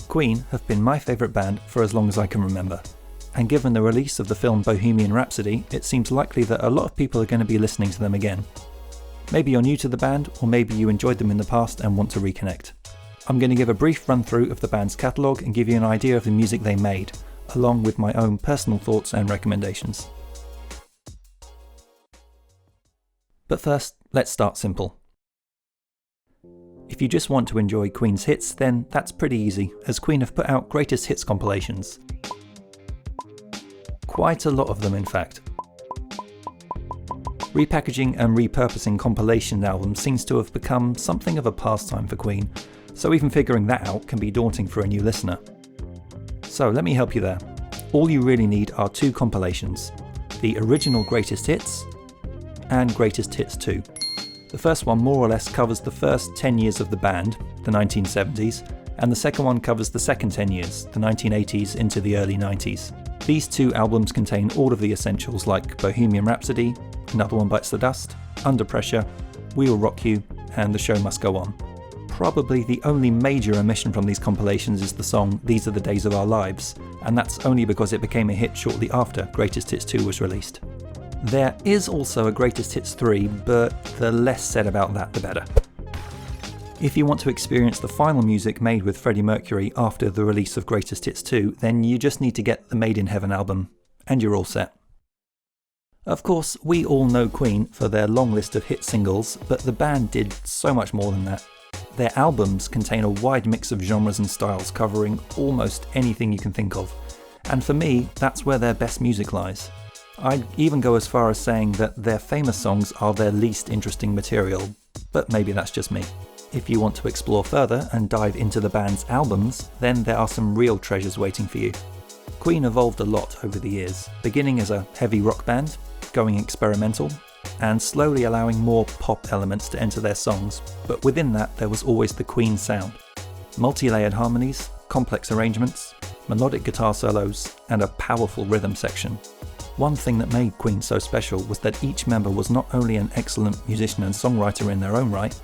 Queen have been my favourite band for as long as I can remember, and given the release of the film Bohemian Rhapsody, it seems likely that a lot of people are going to be listening to them again. Maybe you're new to the band, or maybe you enjoyed them in the past and want to reconnect. I'm going to give a brief run through of the band's catalogue and give you an idea of the music they made, along with my own personal thoughts and recommendations. But first, let's start simple. If you just want to enjoy Queen's hits, then that's pretty easy, as Queen have put out greatest hits compilations. Quite a lot of them, in fact. Repackaging and repurposing compilation albums seems to have become something of a pastime for Queen, so even figuring that out can be daunting for a new listener. So let me help you there. All you really need are two compilations, the original Greatest Hits and Greatest Hits 2. The first one more or less covers the first 10 years of the band, the 1970s, and the second one covers the second 10 years, the 1980s into the early 90s. These two albums contain all of the essentials like Bohemian Rhapsody, Another One Bites the Dust, Under Pressure, We Will Rock You, and The Show Must Go On. Probably the only major omission from these compilations is the song These Are the Days of Our Lives, and that's only because it became a hit shortly after Greatest Hits 2 was released. There is also a Greatest Hits 3, but the less said about that the better. If you want to experience the final music made with Freddie Mercury after the release of Greatest Hits 2, then you just need to get the Made in Heaven album, and you're all set. Of course, we all know Queen for their long list of hit singles, but the band did so much more than that. Their albums contain a wide mix of genres and styles covering almost anything you can think of, and for me, that's where their best music lies. I'd even go as far as saying that their famous songs are their least interesting material, but maybe that's just me. If you want to explore further and dive into the band's albums, then there are some real treasures waiting for you. Queen evolved a lot over the years, beginning as a heavy rock band, going experimental, and slowly allowing more pop elements to enter their songs, but within that there was always the Queen sound. Multi-layered harmonies, complex arrangements, melodic guitar solos, and a powerful rhythm section. One thing that made Queen so special was that each member was not only an excellent musician and songwriter in their own right,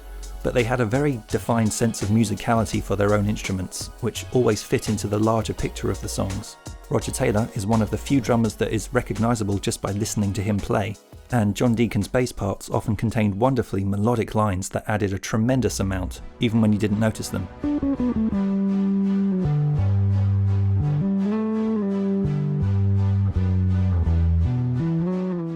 but they had a very defined sense of musicality for their own instruments, which always fit into the larger picture of the songs. Roger Taylor is one of the few drummers that is recognisable just by listening to him play, and John Deacon's bass parts often contained wonderfully melodic lines that added a tremendous amount, even when you didn't notice them.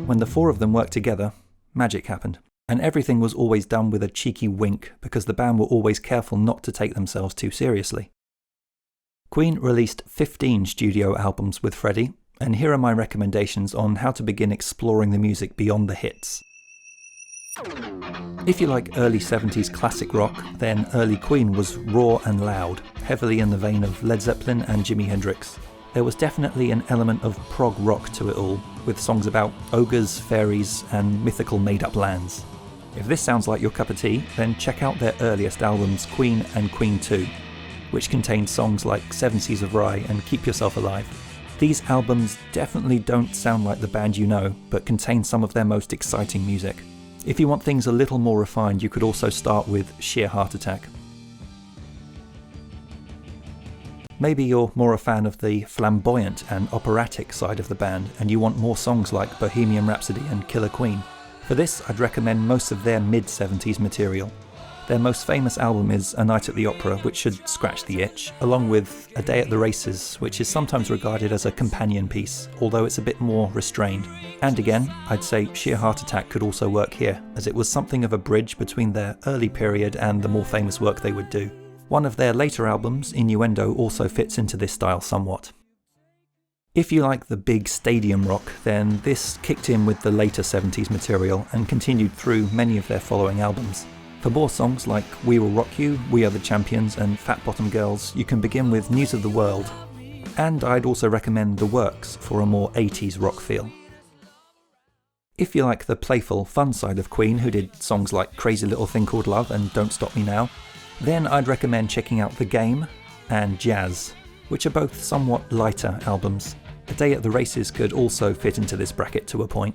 When the four of them worked together, magic happened, and everything was always done with a cheeky wink because the band were always careful not to take themselves too seriously. Queen released 15 studio albums with Freddie, and here are my recommendations on how to begin exploring the music beyond the hits. If you like early 70s classic rock, then early Queen was raw and loud, heavily in the vein of Led Zeppelin and Jimi Hendrix. There was definitely an element of prog rock to it all, with songs about ogres, fairies, and mythical made-up lands. If this sounds like your cup of tea, then check out their earliest albums Queen and Queen 2, which contained songs like Seven Seas of Rye and Keep Yourself Alive. These albums definitely don't sound like the band you know, but contain some of their most exciting music. If you want things a little more refined, you could also start with Sheer Heart Attack. Maybe you're more a fan of the flamboyant and operatic side of the band, and you want more songs like Bohemian Rhapsody and Killer Queen. For this, I'd recommend most of their mid-70s material. Their most famous album is A Night at the Opera, which should scratch the itch, along with A Day at the Races, which is sometimes regarded as a companion piece, although it's a bit more restrained. And again, I'd say Sheer Heart Attack could also work here, as it was something of a bridge between their early period and the more famous work they would do. One of their later albums, Innuendo, also fits into this style somewhat. If you like the big stadium rock, then this kicked in with the later 70s material and continued through many of their following albums. For more songs like We Will Rock You, We Are the Champions and Fat Bottom Girls, you can begin with News of the World. And I'd also recommend The Works for a more 80s rock feel. If you like the playful, fun side of Queen, who did songs like Crazy Little Thing Called Love and Don't Stop Me Now, then I'd recommend checking out The Game and Jazz, which are both somewhat lighter albums. A Day at the Races could also fit into this bracket to a point.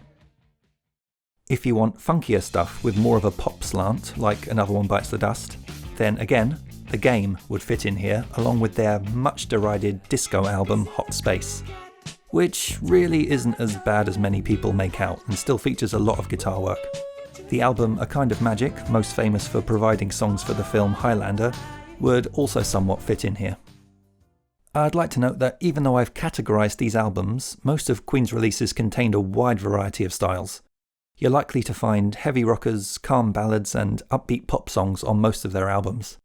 If you want funkier stuff with more of a pop slant, like Another One Bites the Dust, then again, The Game would fit in here, along with their much derided disco album Hot Space, which really isn't as bad as many people make out and still features a lot of guitar work. The album A Kind of Magic, most famous for providing songs for the film Highlander, would also somewhat fit in here. I'd like to note that even though I've categorised these albums, most of Queen's releases contained a wide variety of styles. You're likely to find heavy rockers, calm ballads and upbeat pop songs on most of their albums.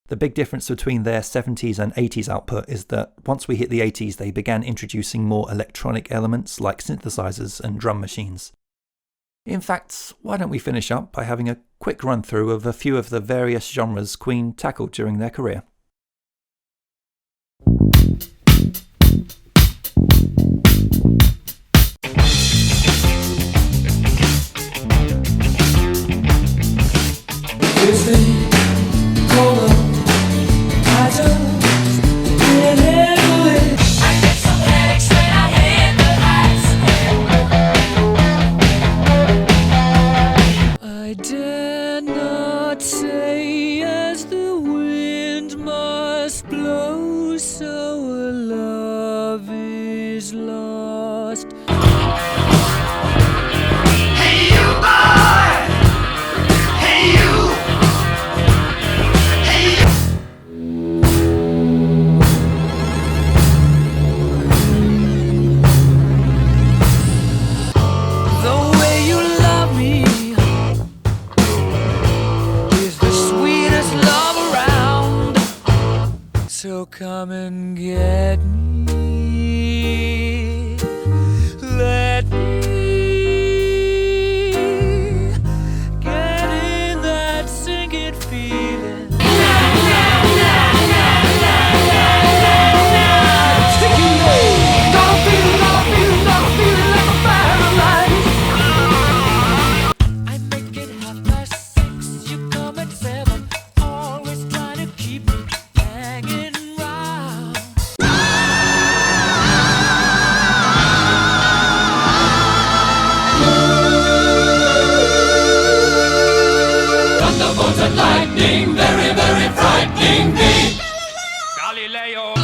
The big difference between their 70s and 80s output is that once we hit the 80s they began introducing more electronic elements like synthesizers and drum machines. In fact, why don't we finish up by having a quick run through of a few of the various genres Queen tackled during their career. Come and get me, let me get in that singing feeling. I make it 6:30, you come at 7, always trying to keep me hanging. Lightning, very, very frightening me. Galileo.